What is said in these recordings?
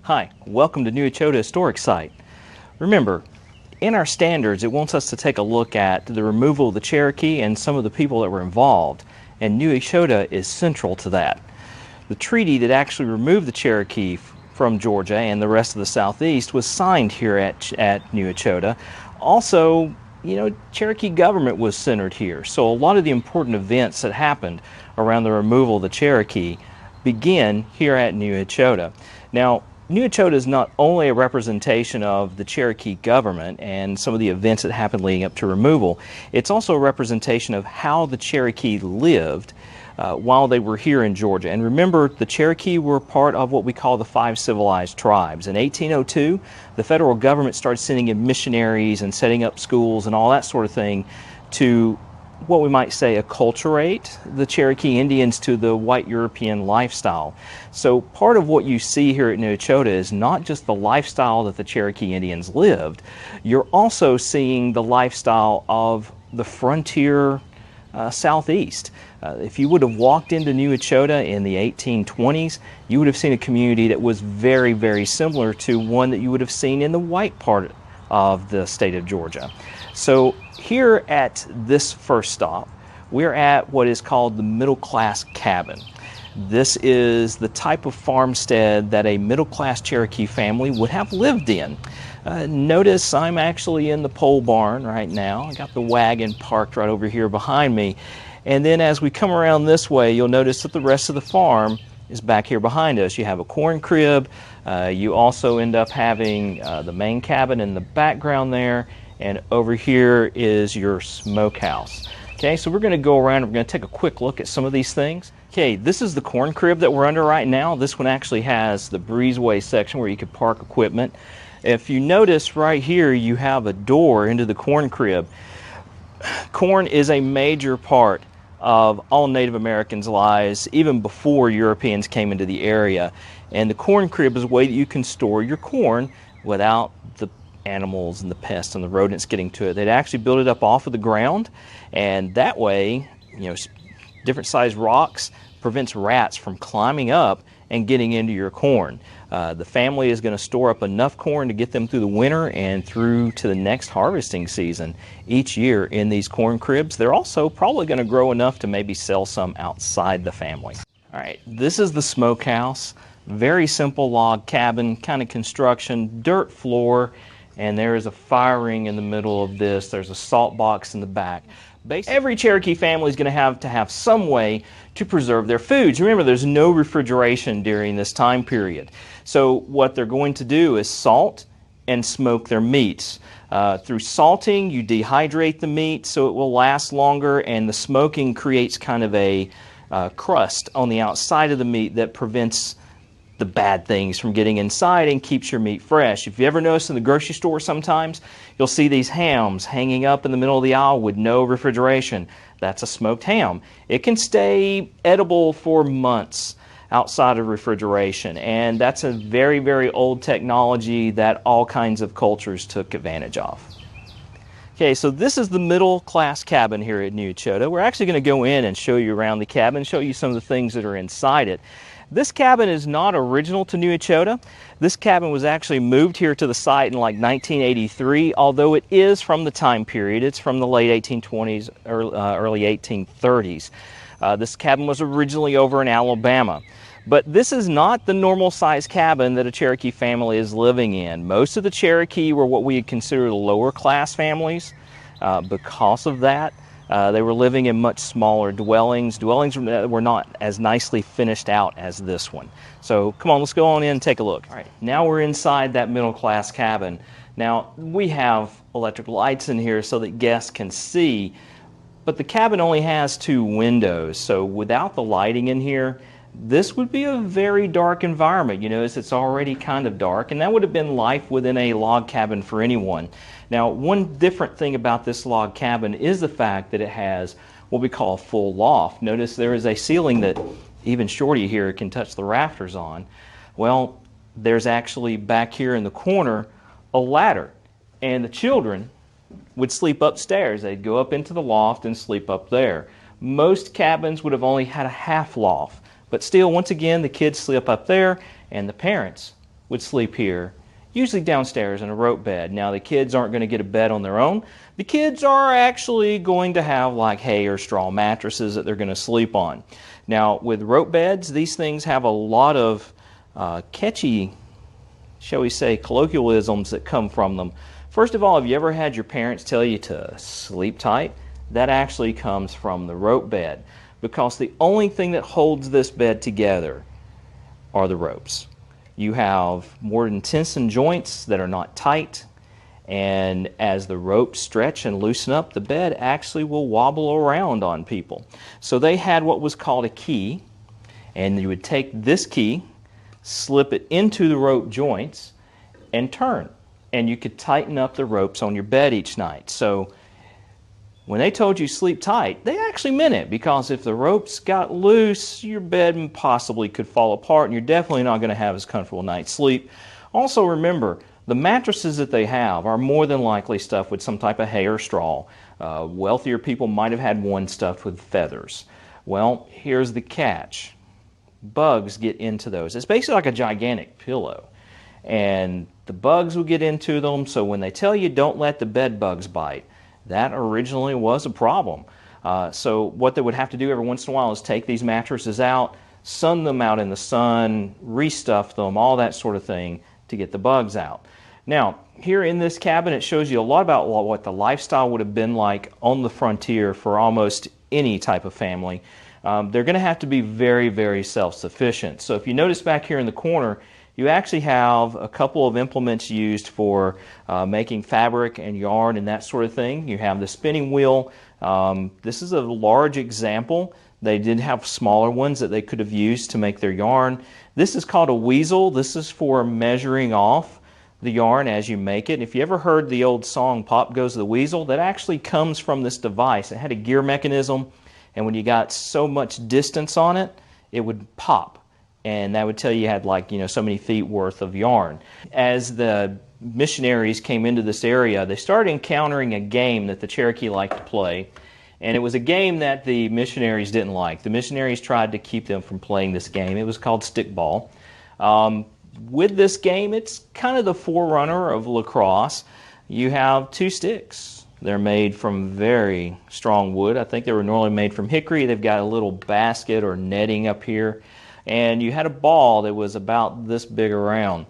Hi, welcome to New Echota Historic Site. Remember, in our standards, it wants us to take a look at the removal of the Cherokee and some of the people that were involved, and New Echota is central to that. The treaty that actually removed the Cherokee from Georgia and the rest of the Southeast was signed here at New Echota. Also, Cherokee government was centered here, so a lot of the important events that happened around the removal of the Cherokee begin here at New Echota. Now, New Echota is not only a representation of the Cherokee government and some of the events that happened leading up to removal, it's also a representation of how the Cherokee lived while they were here in Georgia. And remember, the Cherokee were part of what we call the 5 civilized tribes. In 1802, the federal government started sending in missionaries and setting up schools and all that sort of thing to what we might say acculturate the Cherokee Indians to the white European lifestyle. So part of what you see here at New Echota is not just the lifestyle that the Cherokee Indians lived, you're also seeing the lifestyle of the frontier Southeast. If you would have walked into New Echota in the 1820s, you would have seen a community that was very, very similar to one that you would have seen in the white part of the state of Georgia. So here at this first stop, we're at what is called the middle class cabin. This is the type of farmstead that a middle class Cherokee family would have lived in. Notice I'm actually in the pole barn right now. I got the wagon parked right over here behind me. And then as we come around this way, you'll notice that the rest of the farm is back here behind us. You have a corn crib. You also end up having the main cabin in the background there. And over here is your smokehouse. Okay, so we're going to go around and we're going to take a quick look at some of these things. Okay, this is the corn crib that we're under right now. This one actually has the breezeway section where you could park equipment. If you notice right here, you have a door into the corn crib. Corn is a major part of all Native Americans' lives, even before Europeans came into the area. And the corn crib is a way that you can store your corn without the animals and the pests and the rodents getting to it. They'd actually build it up off of the ground, and that way, different sized rocks prevents rats from climbing up and getting into your corn. The family is going to store up enough corn to get them through the winter and through to the next harvesting season each year in these corn cribs. They're also probably going to grow enough to maybe sell some outside the family. All right, this is the smokehouse. Very simple log cabin kind of construction, dirt floor, and there is a fire ring in the middle of this. There's a salt box in the back. Basically, every Cherokee family is going to have some way to preserve their foods. Remember, there's no refrigeration during this time period. So what they're going to do is salt and smoke their meats. Through salting, you dehydrate the meat so it will last longer, and the smoking creates kind of a crust on the outside of the meat that prevents the bad things from getting inside and keeps your meat fresh. If you ever notice in the grocery store sometimes, you'll see these hams hanging up in the middle of the aisle with no refrigeration. That's a smoked ham. It can stay edible for months outside of refrigeration, and that's a very, very old technology that all kinds of cultures took advantage of. Okay, so this is the middle class cabin here at New Echota. We're actually going to go in and show you around the cabin, show you some of the things that are inside it. This cabin is not original to New Echota. This cabin was actually moved here to the site in like 1983, although it is from the time period. It's from the late 1820s, early 1830s. This cabin was originally over in Alabama. But this is not the normal size cabin that a Cherokee family is living in. Most of the Cherokee were what we would consider the lower class families. Because of that, they were living in much smaller dwellings that were not as nicely finished out as this one. So come on, let's go on in and take a look. All right, now we're inside that middle class cabin. Now we have electric lights in here so that guests can see, but the cabin only has 2 windows. So without the lighting in here, this would be a very dark environment. You notice it's already kind of dark, and that would have been life within a log cabin for anyone. Now, one different thing about this log cabin is the fact that it has what we call a full loft. Notice there is a ceiling that even Shorty here can touch the rafters on. Well, there's actually back here in the corner a ladder, and the children would sleep upstairs. They'd go up into the loft and sleep up there. Most cabins would have only had a half loft. But still, once again, the kids sleep up there, and the parents would sleep here, usually downstairs in a rope bed. Now the kids aren't going to get a bed on their own. The kids are actually going to have like hay or straw mattresses that they're going to sleep on. Now with rope beds, these things have a lot of catchy, shall we say, colloquialisms that come from them. First of all, have you ever had your parents tell you to sleep tight? That actually comes from the rope bed, because the only thing that holds this bed together are the ropes. You have more tension joints that are not tight, and as the ropes stretch and loosen up, the bed actually will wobble around on people. So they had what was called a key, and you would take this key, slip it into the rope joints, and turn. And you could tighten up the ropes on your bed each night. So when they told you sleep tight, they actually meant it, because if the ropes got loose, your bed possibly could fall apart, and you're definitely not going to have as comfortable a night's sleep. Also remember, the mattresses that they have are more than likely stuffed with some type of hay or straw. Wealthier people might have had one stuffed with feathers. Well, here's the catch. Bugs get into those. It's basically like a gigantic pillow, and the bugs will get into them, so when they tell you don't let the bed bugs bite, that originally was a problem. So what they would have to do every once in a while is take these mattresses out, sun them out in the sun, restuff them, all that sort of thing to get the bugs out. Now, here in this cabin, it shows you a lot about what the lifestyle would have been like on the frontier for almost any type of family. They're going to have to be very, very self-sufficient. So if you notice back here in the corner, you actually have a couple of implements used for making fabric and yarn and that sort of thing. You have the spinning wheel. This is a large example. They did have smaller ones that they could have used to make their yarn. This is called a weasel. This is for measuring off the yarn as you make it. If you ever heard the old song Pop Goes the Weasel, that actually comes from this device. It had a gear mechanism, and when you got so much distance on it, it would pop. And that would tell you had like, so many feet worth of yarn. As the missionaries came into this area, they started encountering a game that the Cherokee liked to play. And it was a game that the missionaries didn't like. The missionaries tried to keep them from playing this game. It was called Stickball. With this game, it's kind of the forerunner of lacrosse. You have two sticks. They're made from very strong wood. I think they were normally made from hickory. They've got a little basket or netting up here. And you had a ball that was about this big around.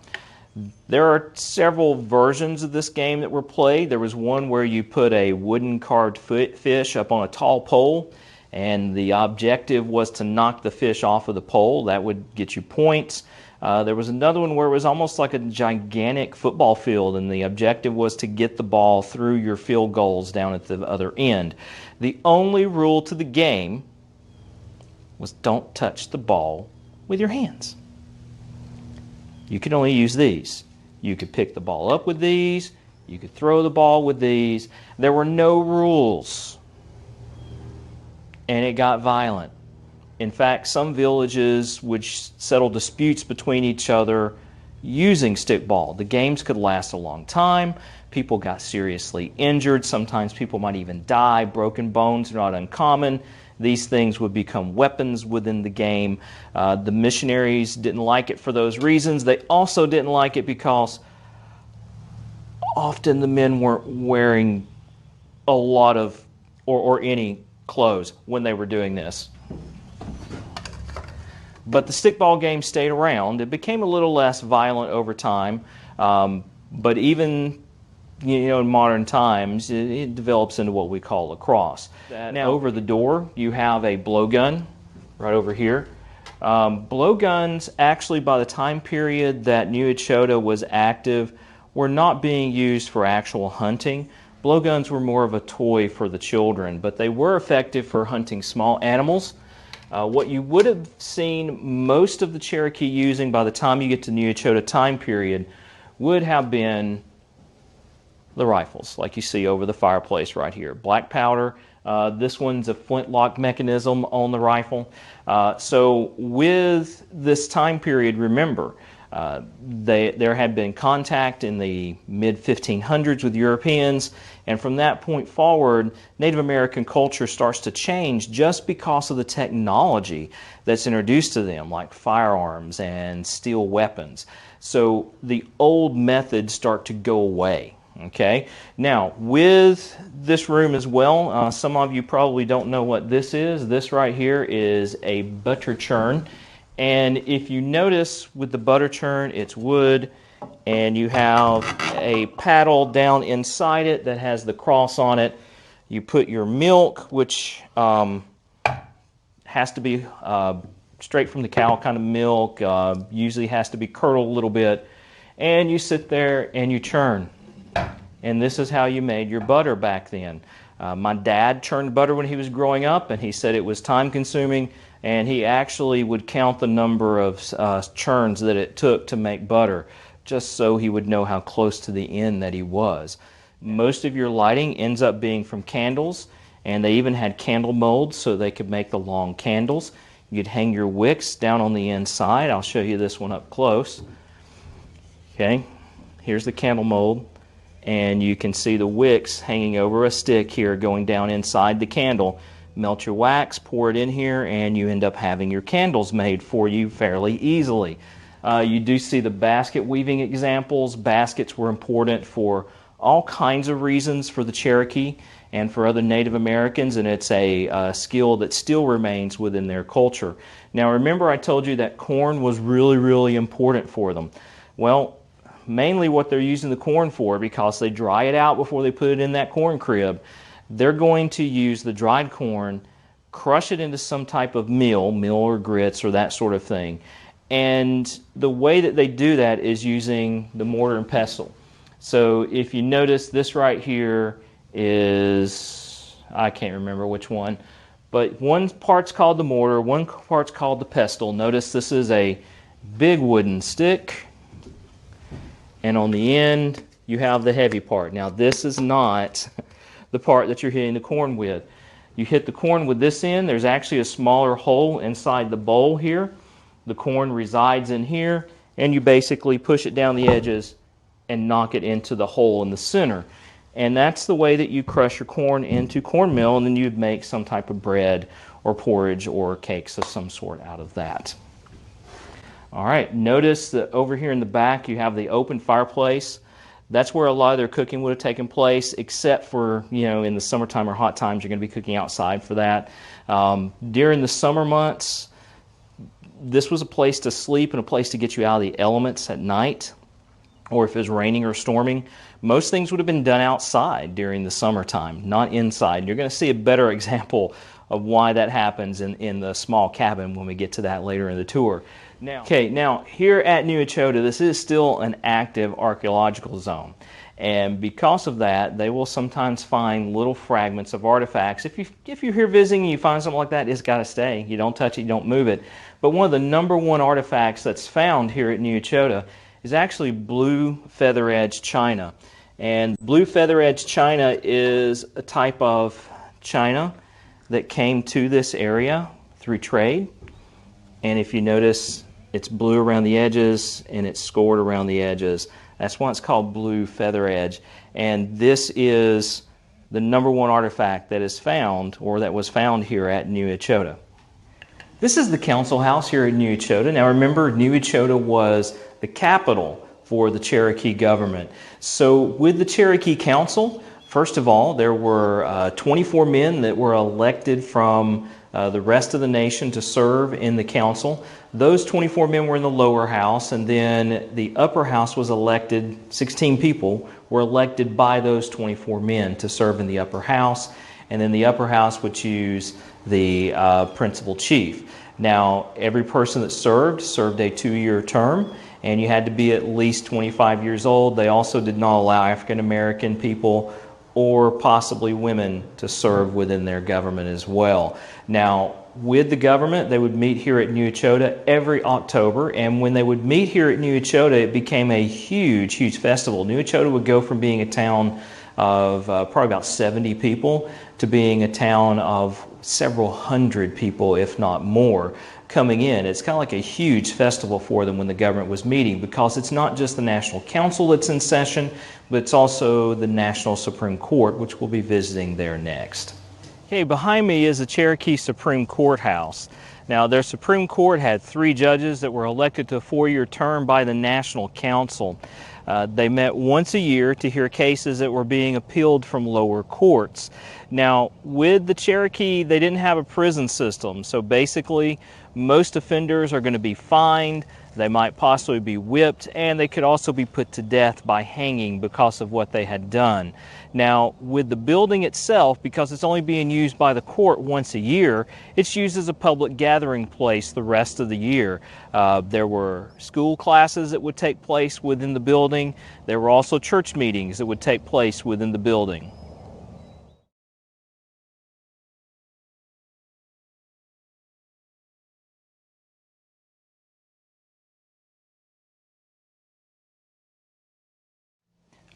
There are several versions of this game that were played. There was one where you put a wooden carved fish up on a tall pole, and the objective was to knock the fish off of the pole. That would get you points. There was another one where it was almost like a gigantic football field, and the objective was to get the ball through your field goals down at the other end. The only rule to the game was don't touch the ball with your hands. You could only use these. You could pick the ball up with these. You could throw the ball with these. There were no rules. And it got violent. In fact, some villages would settle disputes between each other using stickball. The games could last a long time. People got seriously injured. Sometimes people might even die. Broken bones are not uncommon. These things would become weapons within the game. The missionaries didn't like it for those reasons. They also didn't like it because often the men weren't wearing a lot of or any clothes when they were doing this. But the stickball game stayed around. It became a little less violent over time, but even in modern times, it develops into what we call lacrosse. Now, over the door, you have a blowgun right over here. Blowguns, actually, by the time period that New Echota was active, were not being used for actual hunting. Blowguns were more of a toy for the children, but they were effective for hunting small animals. What you would have seen most of the Cherokee using by the time you get to New Echota time period would have been the rifles, like you see over the fireplace right here. Black powder. This one's a flintlock mechanism on the rifle. So with this time period, remember, there had been contact in the mid-1500s with Europeans, And from that point forward, Native American culture starts to change just because of the technology that's introduced to them, like firearms and steel weapons. So the old methods start to go away. Okay. Now, with this room as well, some of you probably don't know what this is. This right here is a butter churn. And if you notice with the butter churn, it's wood, and you have a paddle down inside it that has the cross on it. You put your milk, which has to be straight from the cow kind of milk, usually has to be curdled a little bit, and you sit there and you churn. And this is how you made your butter back then. My dad churned butter when he was growing up, and he said it was time consuming, and he actually would count the number of churns that it took to make butter, just so he would know how close to the end that he was. Most of your lighting ends up being from candles, and they even had candle molds so they could make the long candles. You'd hang your wicks down on the inside. I'll show you this one up close. Okay, here's the candle mold, and you can see the wicks hanging over a stick here going down inside the candle. Melt your wax, pour it in here, and you end up having your candles made for you fairly easily. You do see the basket weaving examples. Baskets were important for all kinds of reasons for the Cherokee and for other Native Americans, and it's a skill that still remains within their culture. Now remember, I told you that corn was really, really important for them. Well, mainly what they're using the corn for, because they dry it out before they put it in that corn crib, they're going to use the dried corn, crush it into some type of meal or grits or that sort of thing. And the way that they do that is using the mortar and pestle. So if you notice, this right here is, I can't remember which one, but one part's called the mortar, one part's called the pestle. Notice this is a big wooden stick, and on the end you have the heavy part. Now this is not the part that you're hitting the corn with. You hit the corn with this end. There's actually a smaller hole inside the bowl here. The corn resides in here, and you basically push it down the edges and knock it into the hole in the center. And that's the way that you crush your corn into cornmeal, and then you'd make some type of bread or porridge or cakes of some sort out of that. All right, notice that over here in the back you have the open fireplace. That's where a lot of their cooking would have taken place, except for, in the summertime or hot times, you're going to be cooking outside for that. During the summer months, this was a place to sleep and a place to get you out of the elements at night, or if it was raining or storming. Most things would have been done outside during the summertime, not inside. You're going to see a better example of why that happens in the small cabin when we get to that later in the tour. Now here at New Echota, this is still an active archaeological zone. And because of that, they will sometimes find little fragments of artifacts. If you're here visiting and you find something like that, it's got to stay. You don't touch it, you don't move it. But one of the number one artifacts that's found here at New Echota is actually blue feather edge china. And blue feather edge china is a type of china that came to this area through trade. And if you notice, it's blue around the edges and it's scored around the edges. That's why it's called blue feather edge. And this is the number one artifact that is found, or that was found here at New Echota. This is the council house here at New Echota. Now remember, New Echota was the capital for the Cherokee government. So with the Cherokee Council, first of all, there were 24 men that were elected from the rest of the nation to serve in the council. Those 24 men were in the lower house, and then the upper house was elected. 16 people were elected by those 24 men to serve in the upper house, and then the upper house would choose the principal chief. Now, every person that served a 2-year term, and you had to be at least 25 years old. They also did not allow African American people or possibly women to serve within their government as well. Now, with the government, they would meet here at New Echota every October, and when they would meet here at New Echota, it became a huge, huge festival. New Echota would go from being a town of probably about 70 people to being a town of several hundred people, if not more, coming in. It's kind of like a huge festival for them when the government was meeting, because it's not just the National Council that's in session, but it's also the National Supreme Court, which we'll be visiting there next. Okay, behind me is the Cherokee Supreme Court House. Now, their Supreme Court had 3 judges that were elected to a 4-year term by the National Council. They met once a year to hear cases that were being appealed from lower courts. Now, with the Cherokee, they didn't have a prison system, so basically most offenders are going to be fined, they might possibly be whipped, and they could also be put to death by hanging because of what they had done. Now, with the building itself, because it's only being used by the court once a year, it's used as a public gathering place the rest of the year. There were school classes that would take place within the building. There were also church meetings that would take place within the building.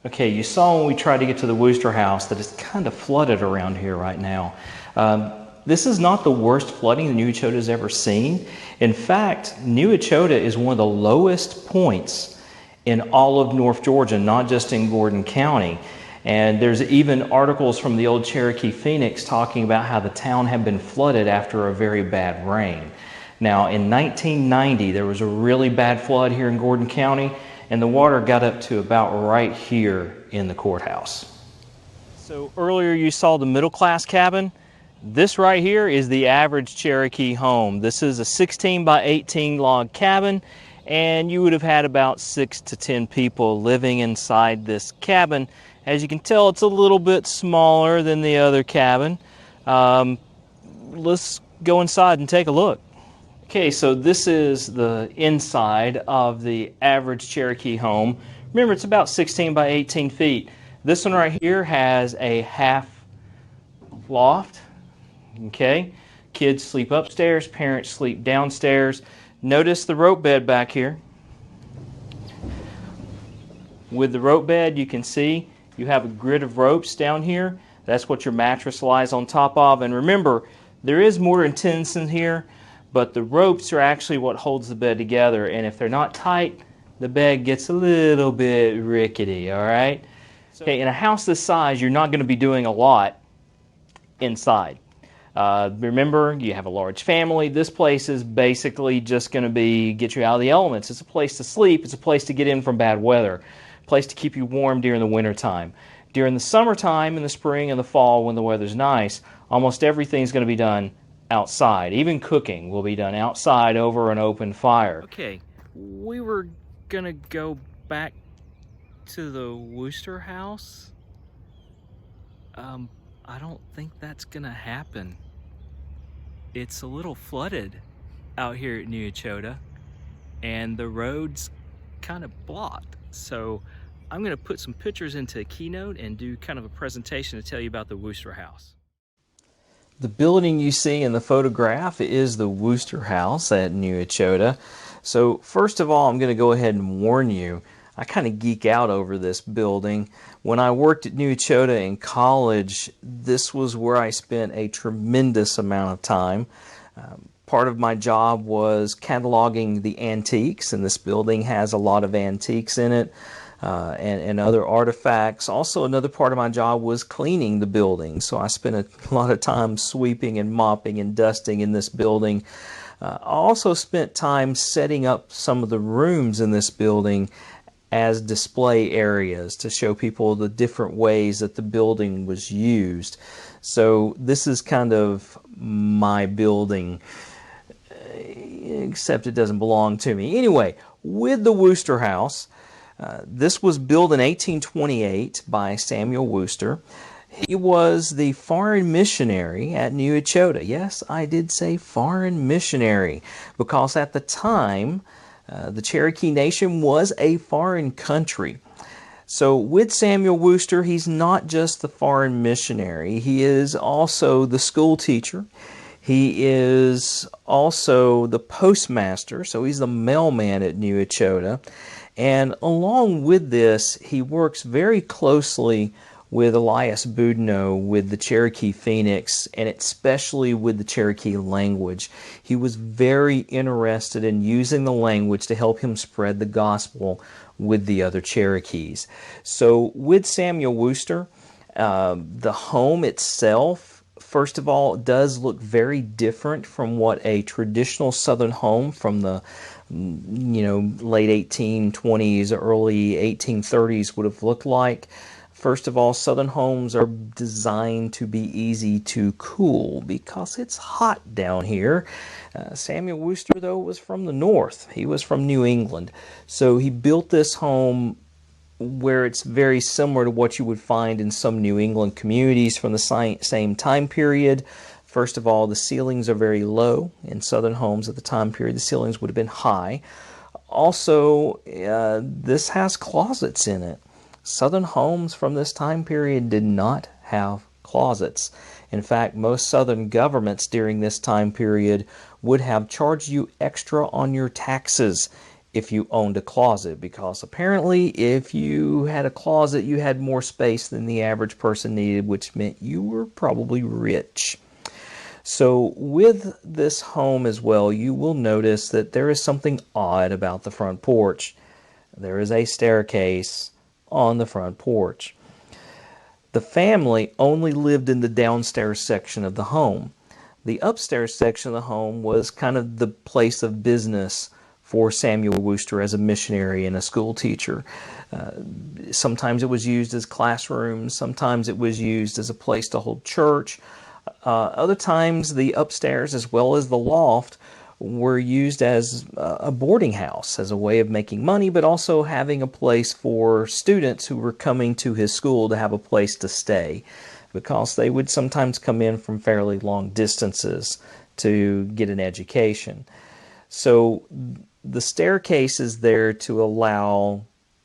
Okay, you saw when we tried to get to the Worcester House that it's kind of flooded around here right now. This is not the worst flooding that New Echota has ever seen. In fact, New Echota is one of the lowest points in all of North Georgia, not just in Gordon County. And there's even articles from the old Cherokee Phoenix talking about how the town had been flooded after a very bad rain. Now, in 1990, there was a really bad flood here in Gordon County, and the water got up to about right here in the courthouse. So earlier you saw the middle class cabin. This right here is the average Cherokee home. This is a 16 by 18 log cabin, and you would have had about 6 to 10 people living inside this cabin. As you can tell, it's a little bit smaller than the other cabin. Let's go inside and take a look. Okay, so this is the inside of the average Cherokee home. Remember, it's about 16 by 18 feet. This one right here has a half loft. Okay, kids sleep upstairs, parents sleep downstairs. Notice the rope bed back here. With the rope bed, you can see you have a grid of ropes down here. That's what your mattress lies on top of. And remember, there is mortar and tension here, but the ropes are actually what holds the bed together, and if they're not tight, the bed gets a little bit rickety, all right? Okay, in a house this size, you're not going to be doing a lot inside. Remember, you have a large family. This place is basically just going to be get you out of the elements. It's a place to sleep. It's a place to get in from bad weather, a place to keep you warm during the winter time. During the summertime, in the spring and the fall, when the weather's nice, almost everything's going to be done outside. Even cooking will be done outside over an open fire. Okay, we were gonna go back to the Worcester House. I don't think that's gonna happen. It's a little flooded out here at New Echota, and the road's kind of blocked. So I'm gonna put some pictures into a keynote and do kind of a presentation to tell you about the Worcester House. The building you see in the photograph is the Worcester House at New Echota. So first of all, I'm going to go ahead and warn you, I kind of geek out over this building. When I worked at New Echota in college, this was where I spent a tremendous amount of time. Part of my job was cataloging the antiques, and this building has a lot of antiques in it. And other artifacts. Also, another part of my job was cleaning the building, so I spent a lot of time sweeping and mopping and dusting in this building. I also spent time setting up some of the rooms in this building as display areas to show people the different ways that the building was used. So this is kind of my building, except it doesn't belong to me. Anyway, with the Worcester House, this was built in 1828 by Samuel Worcester. He was the foreign missionary at New Echota. Yes, I did say foreign missionary, because at the time, the Cherokee Nation was a foreign country. So with Samuel Worcester, he's not just the foreign missionary. He is also the school teacher. He is also the postmaster, so he's the mailman at New Echota. And along with this, he works very closely with Elias Boudinot, with the Cherokee Phoenix, and especially with the Cherokee Language. He was very interested in using the language to help him spread the gospel with the other Cherokees. So with Samuel Worcester, the home itself, first of all, does look very different from what a traditional Southern home from the late 1820s, early 1830s would have looked like. First of all, Southern homes are designed to be easy to cool because it's hot down here. Samuel Worcester, though, was from the north. He was from New England. So he built this home where it's very similar to what you would find in some New England communities from the same time period. First of all, the ceilings are very low. In Southern homes at the time period, the ceilings would have been high. Also, this has closets in it. Southern homes from this time period did not have closets. In fact, most Southern governments during this time period would have charged you extra on your taxes if you owned a closet, because apparently if you had a closet, you had more space than the average person needed, which meant you were probably rich. So with this home as well, you will notice that there is something odd about the front porch. There is a staircase on the front porch. The family only lived in the downstairs section of the home. The upstairs section of the home was kind of the place of business for Samuel Worcester as a missionary and a school teacher. Sometimes it was used as classrooms. Sometimes it was used as a place to hold church. Other times the upstairs as well as the loft were used as a boarding house, as a way of making money, but also having a place for students who were coming to his school to have a place to stay, because they would sometimes come in from fairly long distances to get an education. So the staircase is there to allow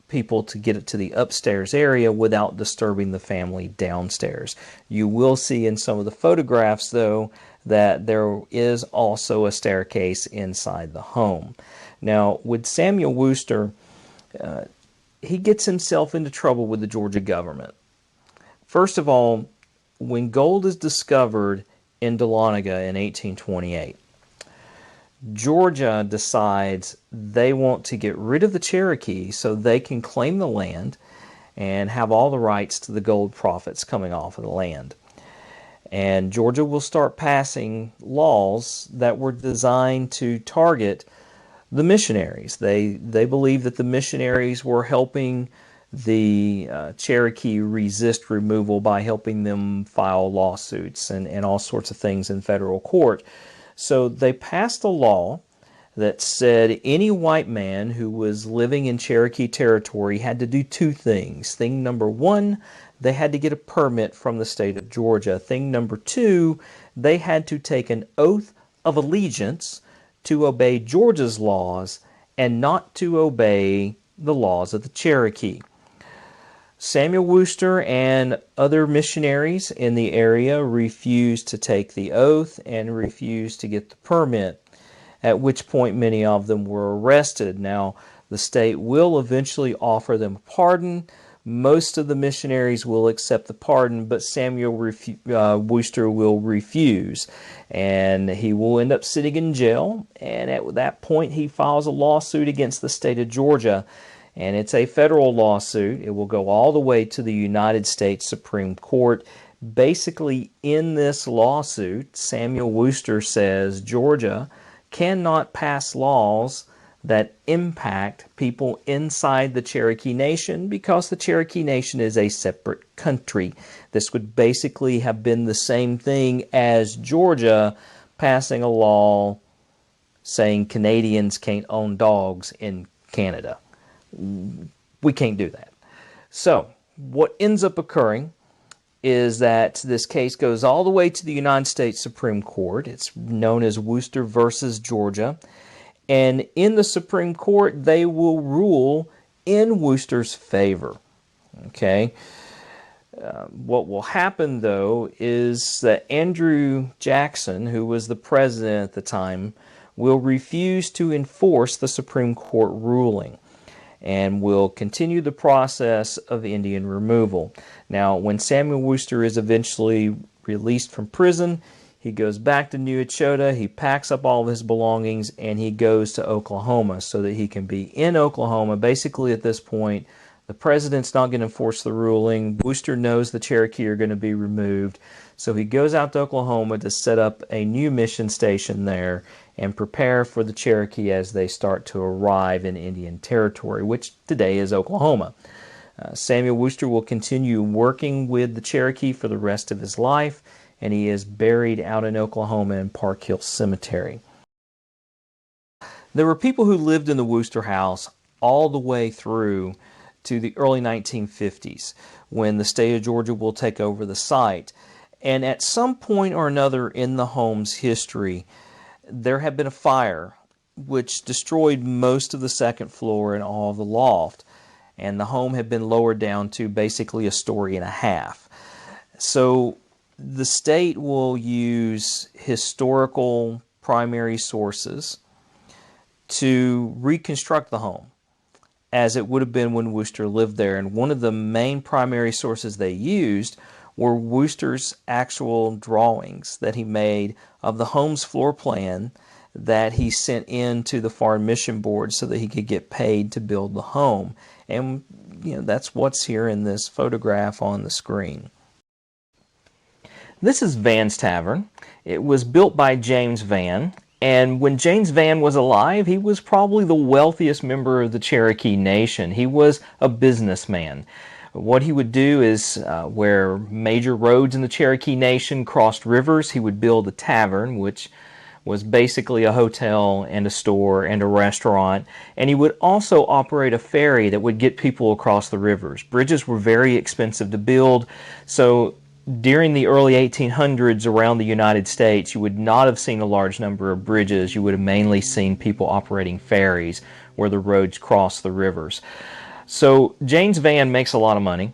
people to get it to the upstairs area without disturbing the family downstairs. You will see in some of the photographs, though, that there is also a staircase inside the home. Now, with Samuel Worcester, he gets himself into trouble with the Georgia government. First of all, when gold is discovered in Dahlonega in 1828, Georgia decides they want to get rid of the Cherokee so they can claim the land and have all the rights to the gold profits coming off of the land. And Georgia will start passing laws that were designed to target the missionaries. They believe that the missionaries were helping the Cherokee resist removal by helping them file lawsuits and all sorts of things in federal court. So they passed a law that said any white man who was living in Cherokee territory had to do two things. Thing number one, they had to get a permit from the state of Georgia. Thing number two, they had to take an oath of allegiance to obey Georgia's laws and not to obey the laws of the Cherokee. Samuel Worcester and other missionaries in the area refused to take the oath and refused to get the permit, at which point many of them were arrested. Now, the state will eventually offer them a pardon. Most of the missionaries will accept the pardon, but Samuel Worcester will refuse, and he will end up sitting in jail. And at that point, he files a lawsuit against the state of Georgia, and it's a federal lawsuit. It will go all the way to the United States Supreme Court. Basically, in this lawsuit, Samuel Worcester says Georgia cannot pass laws that impact people inside the Cherokee Nation because the Cherokee Nation is a separate country. This would basically have been the same thing as Georgia passing a law saying Canadians can't own dogs in Canada. We can't do that. So, what ends up occurring is that this case goes all the way to the United States Supreme Court. It's known as Worcester versus Georgia. And in the Supreme Court, they will rule in Worcester's favor. Okay? What will happen, though, is that Andrew Jackson, who was the president at the time, will refuse to enforce the Supreme Court ruling. and will continue the process of Indian removal. Now, when Samuel Worcester is eventually released from prison, he goes back to New Echota, he packs up all of his belongings, and he goes to Oklahoma so that he can be in Oklahoma. Basically, at this point, the president's not going to enforce the ruling. Worcester knows the Cherokee are going to be removed, so he goes out to Oklahoma to set up a new mission station there and prepare for the Cherokee as they start to arrive in Indian Territory, which today is Oklahoma. Samuel Worcester will continue working with the Cherokee for the rest of his life, and he is buried out in Oklahoma in Park Hill Cemetery. There were people who lived in the Worcester House all the way through to the early 1950s, when the state of Georgia will take over the site. And at some point or another in the home's history, there had been a fire which destroyed most of the second floor and all of the loft. And the home had been lowered down to basically a story and a half. So the state will use historical primary sources to reconstruct the home as it would have been when Worcester lived there. And one of the main primary sources they used were Worcester's actual drawings that he made of the home's floor plan that he sent in to the Foreign Mission Board so that he could get paid to build the home. And that's what's here in this photograph on the screen. This is Van's Tavern. It was built by James Van, and when James Van was alive, he was probably the wealthiest member of the Cherokee Nation. He was a businessman. What he would do is, where major roads in the Cherokee Nation crossed rivers, he would build a tavern, which was basically a hotel and a store and a restaurant. And he would also operate a ferry that would get people across the rivers. Bridges were very expensive to build, so during the early 1800s around the United States, you would not have seen a large number of bridges. You would have mainly seen people operating ferries where the roads crossed the rivers. So James Van makes a lot of money.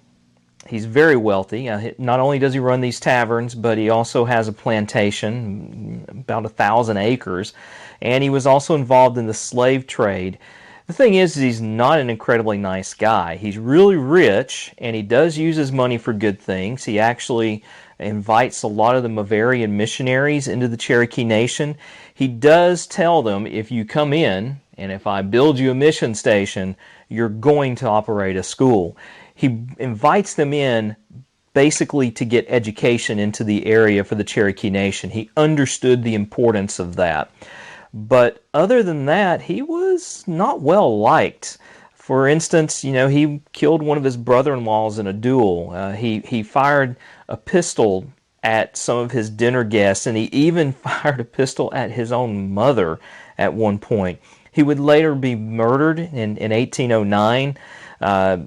He's very wealthy. Not only does he run these taverns, but he also has a plantation, about 1,000 acres, and he was also involved in the slave trade. The thing is, he's not an incredibly nice guy. He's really rich, and he does use his money for good things. He actually invites a lot of the Moravian missionaries into the Cherokee Nation. He does tell them, if you come in, and if I build you a mission station, you're going to operate a school. He invites them in basically to get education into the area for the Cherokee Nation. He understood the importance of that. But other than that, he was not well liked. For instance, he killed one of his brother-in-laws in a duel. He fired a pistol at some of his dinner guests, and he even fired a pistol at his own mother at one point. He would later be murdered in 1809.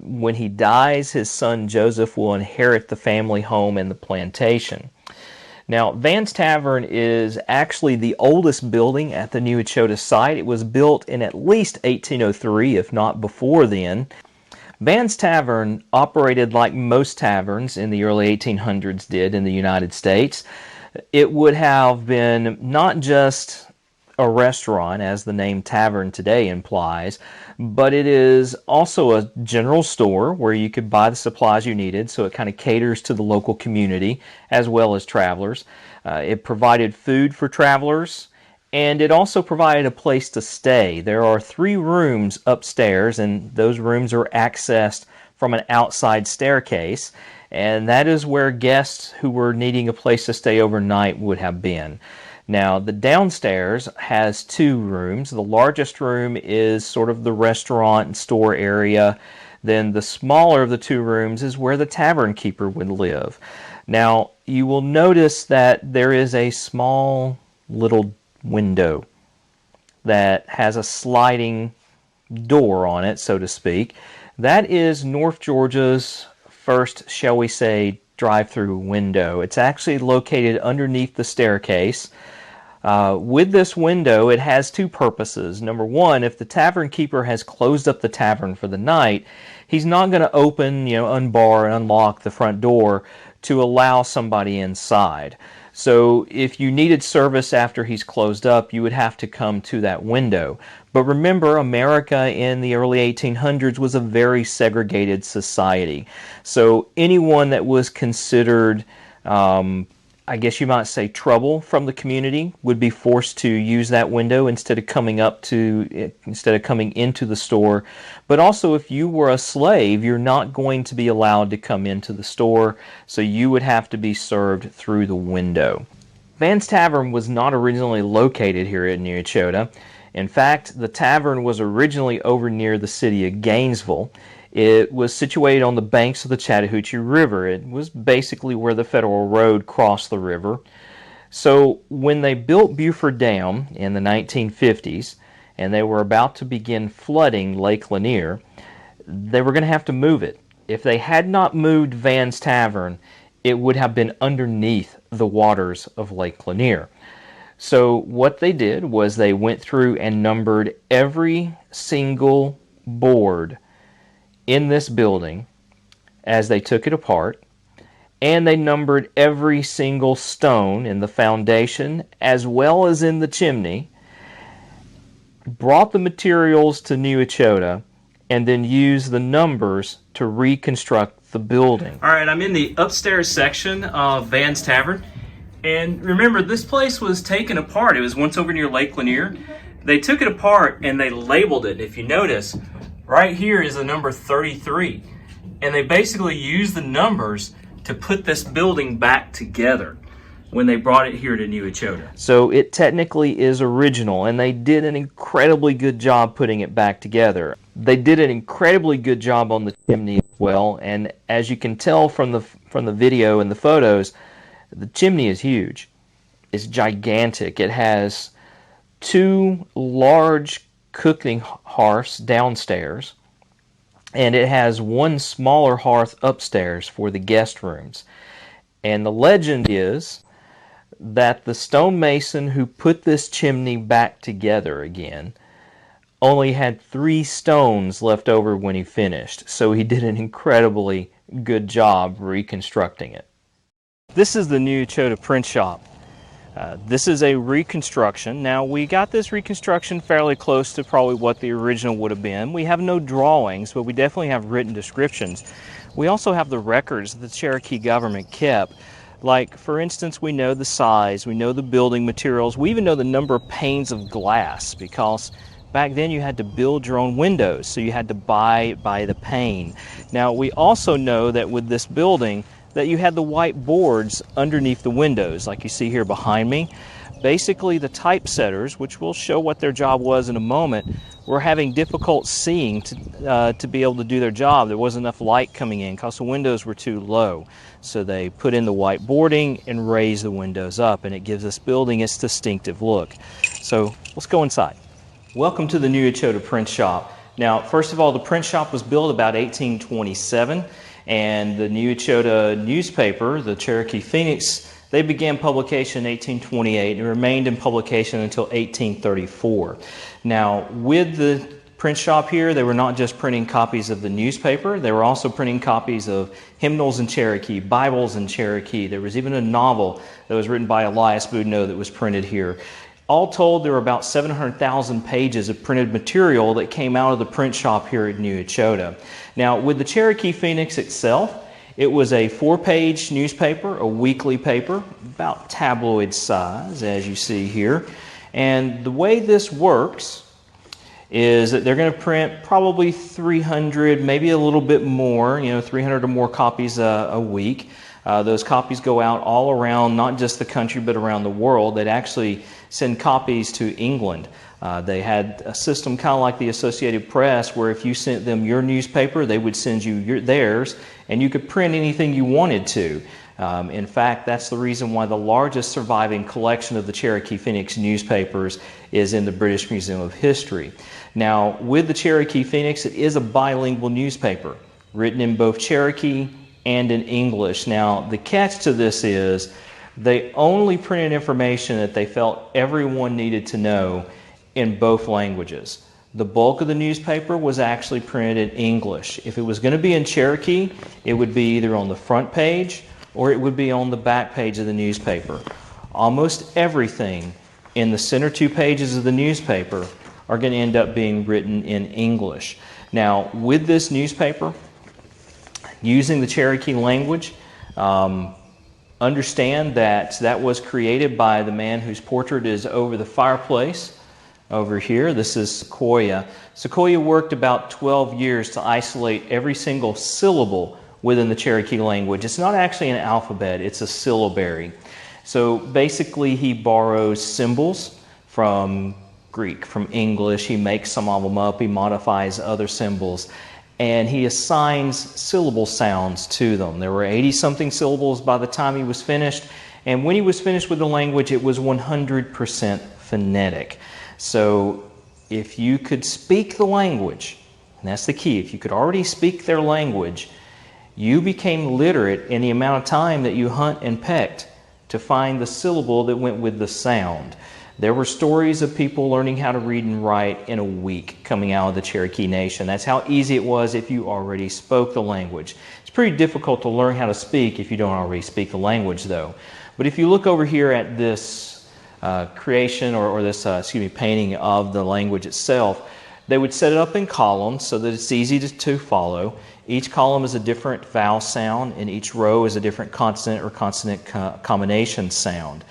When he dies, his son Joseph will inherit the family home and the plantation. Now, Van's Tavern is actually the oldest building at the New Echota site. It was built in at least 1803, if not before then. Van's Tavern operated like most taverns in the early 1800s did in the United States. It would have been not just a restaurant, as the name tavern today implies, but it is also a general store where you could buy the supplies you needed, so it kind of caters to the local community as well as travelers. It provided food for travelers, and it also provided a place to stay. There are 3 rooms upstairs, and those rooms are accessed from an outside staircase, and that is where guests who were needing a place to stay overnight would have been. Now, the downstairs has 2 rooms. The largest room is sort of the restaurant and store area. Then the smaller of the 2 rooms is where the tavern keeper would live. Now, you will notice that there is a small little window that has a sliding door on it, so to speak. That is North Georgia's first, shall we say, drive-through window. It's actually located underneath the staircase. With this window, it has 2 purposes. Number one, if the tavern keeper has closed up the tavern for the night, he's not going to open, unbar and unlock the front door to allow somebody inside. So if you needed service after he's closed up, you would have to come to that window. But remember, America in the early 1800s was a very segregated society. So anyone that was considered, I guess you might say, trouble from the community would be forced to use that window instead of coming into the store. But also, if you were a slave, you're not going to be allowed to come into the store, so you would have to be served through the window. Van's Tavern was not originally located here at New Echota. In fact, the tavern was originally over near the city of Gainesville. It was situated on the banks of the Chattahoochee River. It was basically where the Federal Road crossed the river. So when they built Buford Dam in the 1950s, and they were about to begin flooding Lake Lanier, they were going to have to move it. If they had not moved Van's Tavern, it would have been underneath the waters of Lake Lanier. So what they did was they went through and numbered every single board in this building as they took it apart, and they numbered every single stone in the foundation as well as in the chimney, brought the materials to New Echota, and then used the numbers to reconstruct the building. All right, I'm in the upstairs section of Van's Tavern, and remember, this place was taken apart. It was once over near Lake Lanier. They took it apart and they labeled it. If you notice, right here is the number 33. And they basically used the numbers to put this building back together when they brought it here to New Echota. So it technically is original, and they did an incredibly good job putting it back together. They did an incredibly good job on the chimney as well, and as you can tell from the video and the photos, the chimney is huge. It's gigantic. It has 2 large cooking hearths downstairs, and it has 1 smaller hearth upstairs for the guest rooms. And the legend is that the stonemason who put this chimney back together again only had 3 stones left over when he finished, so he did an incredibly good job reconstructing it. This is the new Chotu Prince shop. This is a reconstruction. Now, we got this reconstruction fairly close to probably what the original would have been. We have no drawings, but we definitely have written descriptions. We also have the records that the Cherokee government kept. Like, for instance, we know the size, we know the building materials, we even know the number of panes of glass, because back then you had to build your own windows, so you had to buy by the pane. Now, we also know that with this building, that you had the white boards underneath the windows, like you see here behind me. Basically, the typesetters, which we'll show what their job was in a moment, were having difficult seeing to be able to do their job. There wasn't enough light coming in because the windows were too low. So they put in the white boarding and raised the windows up, and it gives this building its distinctive look. So let's go inside. Welcome to the new Echota Print Shop. Now, first of all, the print shop was built about 1827. And the New Echota newspaper, the Cherokee Phoenix, they began publication in 1828 and remained in publication until 1834. Now, with the print shop here, they were not just printing copies of the newspaper, they were also printing copies of hymnals in Cherokee, Bibles in Cherokee. There was even a novel that was written by Elias Boudinot that was printed here. All told, there were about 700,000 pages of printed material that came out of the print shop here at New Echota. Now, with the Cherokee Phoenix itself, it was a 4-page newspaper, a weekly paper, about tabloid size, as you see here. And the way this works is that they're going to print probably 300, maybe a little bit more, 300 or more copies a week. Those copies go out all around, not just the country, but around the world. They'd actually send copies to England. They had a system kind of like the Associated Press, where if you sent them your newspaper, they would send you theirs, and you could print anything you wanted to. In fact, that's the reason why the largest surviving collection of the Cherokee Phoenix newspapers is in the British Museum of History. Now, with the Cherokee Phoenix, it is a bilingual newspaper, written in both Cherokee and in English. Now, the catch to this is they only printed information that they felt everyone needed to know in both languages. The bulk of the newspaper was actually printed in English. If it was going to be in Cherokee, it would be either on the front page or it would be on the back page of the newspaper. almost everything in the center 2 pages of the newspaper are going to end up being written in English. Now, with this newspaper, using the Cherokee language, understand that that was created by the man whose portrait is over the fireplace over here. This is Sequoia. Sequoia worked about 12 years to isolate every single syllable within the Cherokee language. It's not actually an alphabet, it's a syllabary. So basically he borrows symbols from Greek, from English. He makes some of them up, he modifies other symbols, and he assigns syllable sounds to them. There were 80-something syllables by the time he was finished, and when he was finished with the language, it was 100% phonetic. So if you could speak the language, and that's the key, if you could already speak their language, you became literate in the amount of time that you hunt and pecked to find the syllable that went with the sound. There were stories of people learning how to read and write in a week coming out of the Cherokee Nation. That's how easy it was if you already spoke the language. It's pretty difficult to learn how to speak if you don't already speak the language, though. But if you look over here at this creation or this painting of the language itself, they would set it up in columns so that it's easy to follow. Each column is a different vowel sound, and each row is a different consonant or consonant combination sound.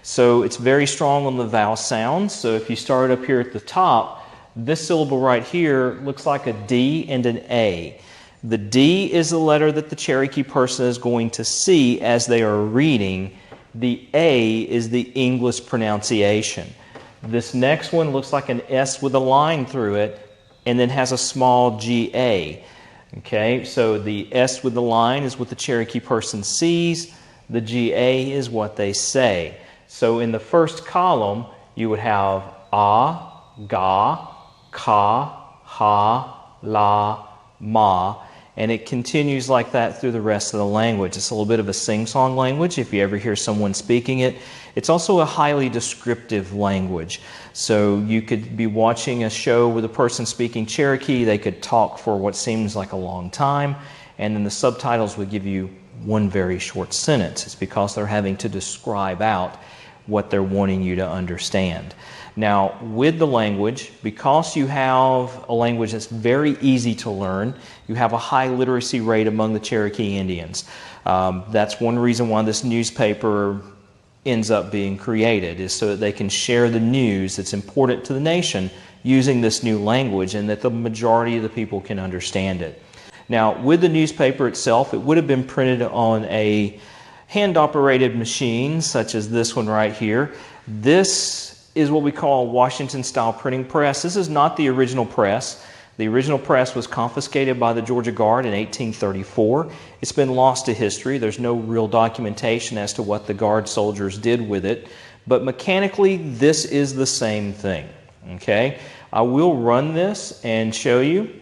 So it's very strong on the vowel sounds. So if you start up here at the top, this syllable right here looks like a D and an A. The D is the letter that the Cherokee person is going to see as they are reading. The A is the English pronunciation. This next one looks like an S with a line through it and then has a small GA. Okay, so the S with the line is what the Cherokee person sees. The GA is what they say. So in the first column, you would have ah, ga, ka, ha, la, ma, and it continues like that through the rest of the language. It's a little bit of a sing-song language if you ever hear someone speaking it. It's also a highly descriptive language. So you could be watching a show with a person speaking Cherokee. They could talk for what seems like a long time, and then the subtitles would give you one very short sentence. It's because they're having to describe out what they're wanting you to understand. Now, with the language, because you have a language that's very easy to learn, you have a high literacy rate among the Cherokee Indians. That's one reason why this newspaper ends up being created, is so that they can share the news that's important to the nation using this new language, and that the majority of the people can understand it. Now, with the newspaper itself, it would have been printed on a hand-operated machine, such as this one right here. This is what we call a Washington-style printing press. This is not the original press. The original press was confiscated by the Georgia Guard in 1834. It's been lost to history. There's no real documentation as to what the Guard soldiers did with it. But mechanically, this is the same thing. Okay? I will run this and show you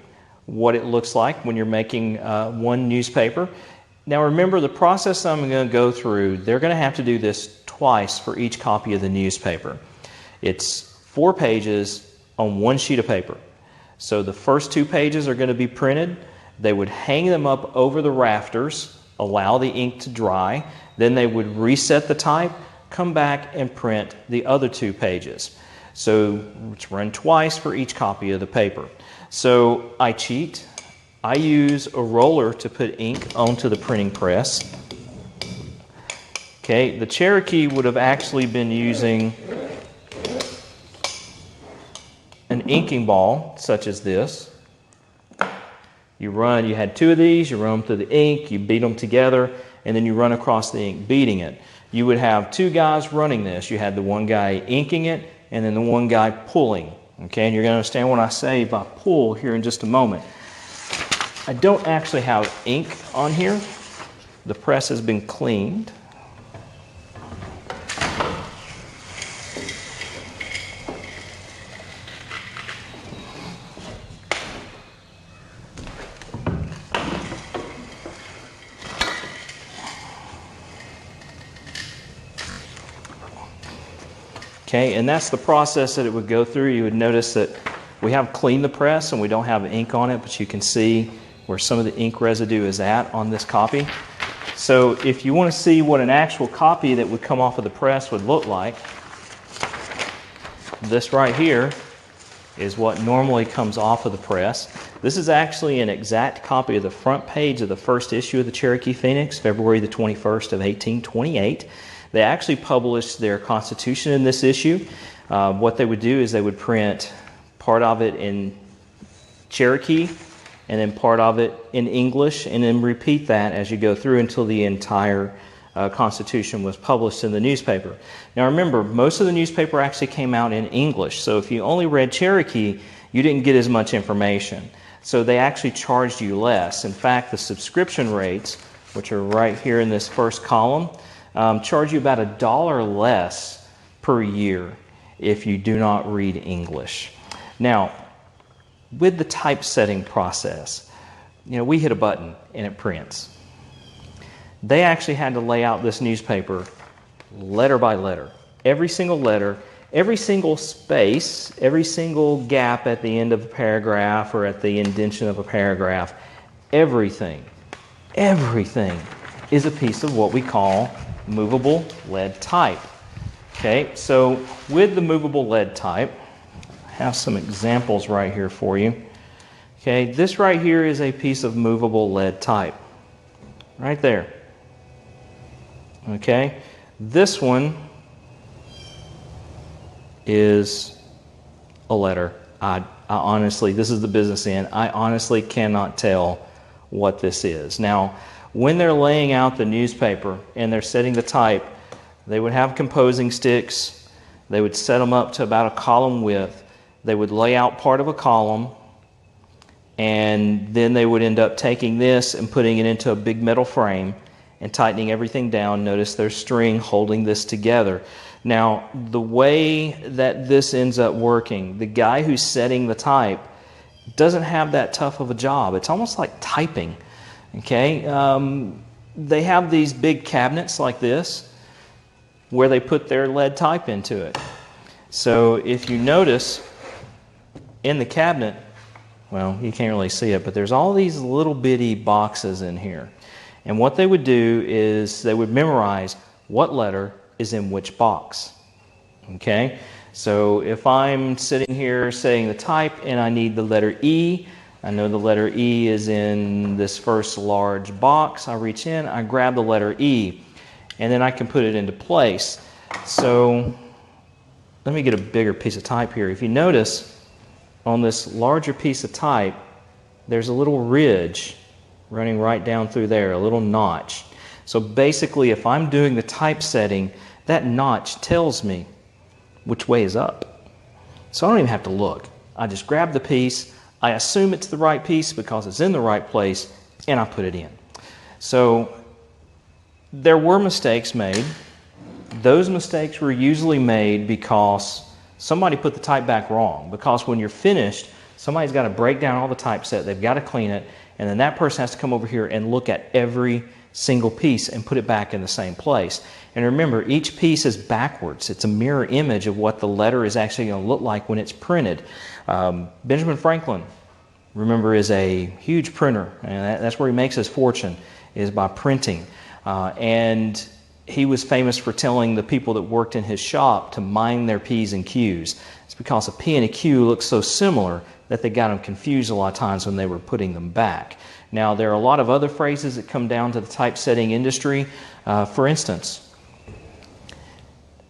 what it looks like when you're making one newspaper. Now remember, the process I'm going to go through, they're going to have to do this twice for each copy of the newspaper. It's 4 pages on one sheet of paper. So the first 2 pages are going to be printed. They would hang them up over the rafters, allow the ink to dry. Then they would reset the type, come back and print the other 2 pages. So it's run twice for each copy of the paper. So I cheat. I use a roller to put ink onto the printing press. Okay, the Cherokee would have actually been using an inking ball such as this. You had 2 of these, you run them through the ink, you beat them together, and then you run across the ink beating it. You would have 2 guys running this. You had the one guy inking it, and then the one guy pulling. Okay, and you're going to understand what I say by pull here in just a moment. I don't actually have ink on here. The press has been cleaned. Okay, and that's the process that it would go through. You would notice that we have cleaned the press and we don't have ink on it, but you can see where some of the ink residue is at on this copy. So if you want to see what an actual copy that would come off of the press would look like, this right here is what normally comes off of the press. This is actually an exact copy of the front page of the first issue of the Cherokee Phoenix, February the 21st of 1828. They actually published their Constitution in this issue. What they would do is they would print part of it in Cherokee and then part of it in English, and then repeat that as you go through until the entire Constitution was published in the newspaper. Now remember, most of the newspaper actually came out in English, so if you only read Cherokee, you didn't get as much information. So they actually charged you less. In fact, the subscription rates, which are right here in this first column, charge you about $1 less per year if you do not read English. Now, with the typesetting process, we hit a button and it prints. They actually had to lay out this newspaper letter by letter. Every single letter, every single space, every single gap at the end of a paragraph or at the indentation of a paragraph, everything is a piece of what we call movable lead type. Okay, so with the movable lead type, I have some examples right here for you. Okay, this right here is a piece of movable lead type. Right there. Okay, this one is a letter. I honestly, this is the business end. I honestly cannot tell what this is. Now, when they're laying out the newspaper and they're setting the type, they would have composing sticks. They would set them up to about a column width. They would lay out part of a column, and then they would end up taking this and putting it into a big metal frame and tightening everything down. Notice there's string holding this together. Now, the way that this ends up working, the guy who's setting the type doesn't have that tough of a job. It's almost like typing. Okay, they have these big cabinets like this where they put their lead type into it. So if you notice in the cabinet, well, you can't really see it, but there's all these little bitty boxes in here. And what they would do is they would memorize what letter is in which box. Okay, so if I'm sitting here setting the type and I need the letter E, I know the letter E is in this first large box. I reach in, I grab the letter E, and then I can put it into place. So let me get a bigger piece of type here. If you notice, on this larger piece of type, there's a little ridge running right down through there, a little notch. So basically, if I'm doing the typesetting, that notch tells me which way is up. So I don't even have to look. I just grab the piece, I assume it's the right piece because it's in the right place, and I put it in. So there were mistakes made. Those mistakes were usually made because somebody put the type back wrong. Because when you're finished, somebody's got to break down all the typeset, they've got to clean it, and then that person has to come over here and look at every single piece and put it back in the same place. And remember, each piece is backwards. It's a mirror image of what the letter is actually going to look like when it's printed. Benjamin Franklin, remember, is a huge printer, and that's where he makes his fortune, is by printing. And he was famous for telling the people that worked in his shop to mind their P's and Q's. It's because a P and a Q look so similar that they got them confused a lot of times when they were putting them back. Now, there are a lot of other phrases that come down to the typesetting industry. For instance,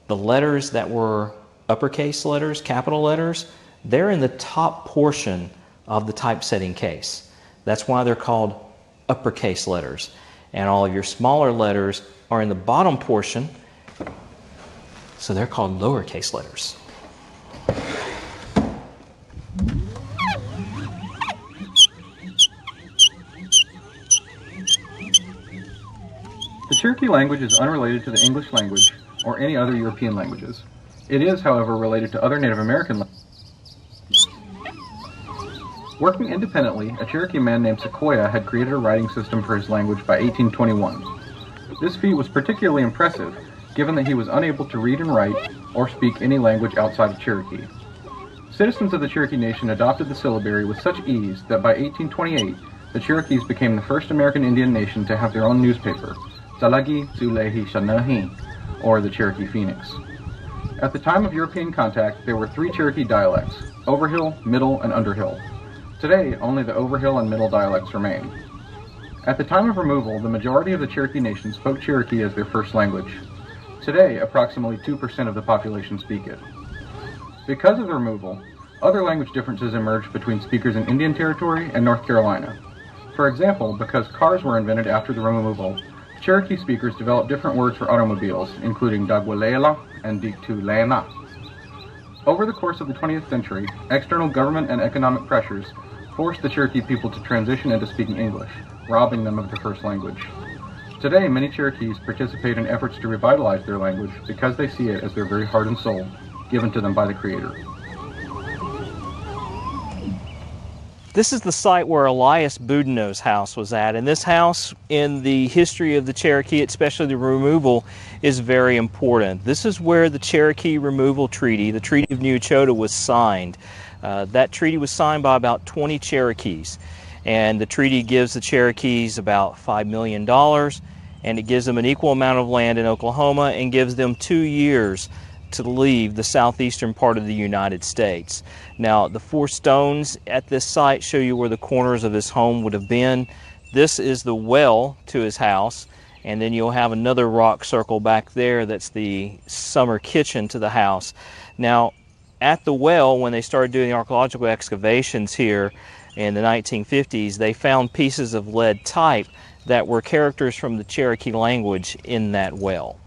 the letters that were uppercase letters, capital letters, they're in the top portion of the typesetting case. That's why they're called uppercase letters. And all of your smaller letters are in the bottom portion, so they're called lowercase letters. The Cherokee language is unrelated to the English language or any other European languages. It is, however, related to other Native American languages. Working independently, a Cherokee man named Sequoyah had created a writing system for his language by 1821. This feat was particularly impressive, given that he was unable to read and write or speak any language outside of Cherokee. Citizens of the Cherokee Nation adopted the syllabary with such ease that by 1828, the Cherokees became the first American Indian nation to have their own newspaper, Salagi Zulehi Shanahi, or the Cherokee Phoenix. At the time of European contact, there were 3 Cherokee dialects: Overhill, Middle, and Underhill. Today, only the Overhill and Middle dialects remain. At the time of removal, the majority of the Cherokee Nation spoke Cherokee as their first language. Today, approximately 2% of the population speak it. Because of the removal, other language differences emerged between speakers in Indian Territory and North Carolina. For example, because cars were invented after the removal, Cherokee speakers developed different words for automobiles, including Dagwalela and Dictulena. Over the course of the 20th century, external government and economic pressures forced the Cherokee people to transition into speaking English, robbing them of their first language. Today, many Cherokees participate in efforts to revitalize their language because they see it as their very heart and soul, given to them by the Creator. This is the site where Elias Boudinot's house was at, and this house in the history of the Cherokee, especially the removal, is very important. This is where the Cherokee Removal Treaty, the Treaty of New Echota, was signed. That treaty was signed by about 20 Cherokees, and the treaty gives the Cherokees about $5 million, and it gives them an equal amount of land in Oklahoma and gives them 2 years to leave the southeastern part of the United States. Now, the 4 stones at this site show you where the corners of his home would have been. This is the well to his house, and then you'll have another rock circle back there that's the summer kitchen to the house. Now, at the well, when they started doing archaeological excavations here in the 1950s, they found pieces of lead type that were characters from the Cherokee language in that well.